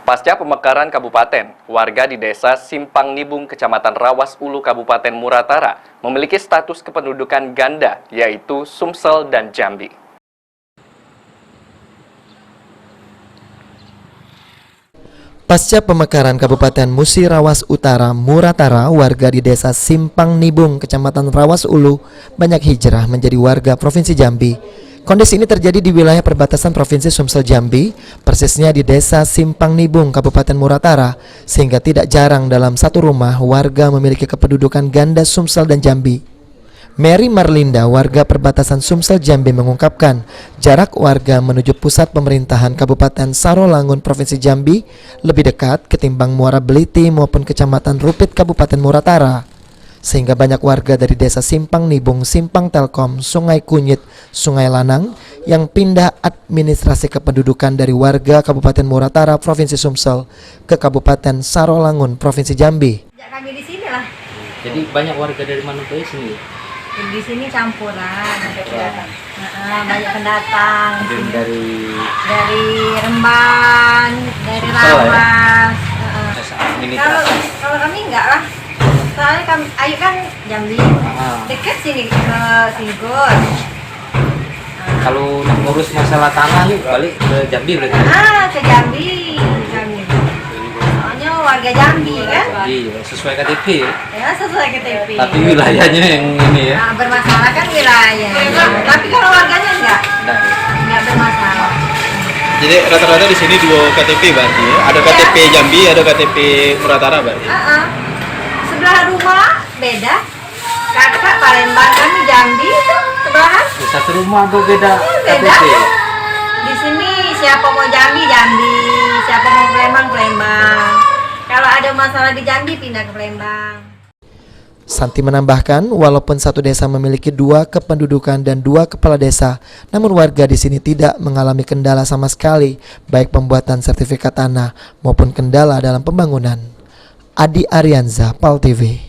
Pasca pemekaran kabupaten, warga di desa Simpang Nibung, Kecamatan Rawas Ulu, Kabupaten Muratara, memiliki status kependudukan ganda, yaitu Sumsel dan Jambi. Pasca pemekaran Kabupaten Musi Rawas Utara, Muratara, warga di desa Simpang Nibung, Kecamatan Rawas Ulu, banyak hijrah menjadi warga Provinsi Jambi. Kondisi ini terjadi di wilayah perbatasan Provinsi Sumsel Jambi, persisnya di desa Simpang Nibung, Kabupaten Muratara, sehingga tidak jarang dalam satu rumah warga memiliki kependudukan ganda Sumsel dan Jambi. Mary Marlinda, warga perbatasan Sumsel Jambi, mengungkapkan jarak warga menuju pusat pemerintahan Kabupaten Sarolangun, Provinsi Jambi lebih dekat ketimbang Muara Beliti maupun Kecamatan Rupit, Kabupaten Muratara. Sehingga banyak warga dari desa Simpang Nibung, Simpang Telkom, Sungai Kunyit, Sungai Lanang yang pindah administrasi kependudukan dari warga Kabupaten Muratara, Provinsi Sumsel ke Kabupaten Sarolangun, Provinsi Jambi. Ya, kami di sini lah. Jadi banyak warga dari mana ke sini? Di sini campuran. Banyak pendatang. Dari Rembang, dari Lawas. Kalau kami enggak lah. Soalnya kami, Ayu kan Jambi, dekat sini ke Singkut. Kalau ngurus masalah tanah yuk balik ke Jambi berarti? Ke Jambi. Soalnya warga Jambi kan? Iya, sesuai KTP ya? Ya sesuai KTP. Tapi wilayahnya yang ini ya? Bermasalah kan wilayah. Tapi kalau warganya enggak bermasalah. Jadi rata-rata di sini dua KTP berarti ya? Ada KTP Jambi, ada KTP Muratara berarti? Sebelah rumah beda. Kakak Palembang, kami Jambi itu sebelahan. Satu rumah tuh beda Beda. KTP. Di sini siapa mau Jambi, siapa mau Palembang, Palembang. Kalau ada masalah di Jambi pindah ke Palembang. Santi menambahkan, walaupun satu desa memiliki dua kependudukan dan dua kepala desa, namun warga di sini tidak mengalami kendala sama sekali, baik pembuatan sertifikat tanah maupun kendala dalam pembangunan. Adi Arianza, PAL TV.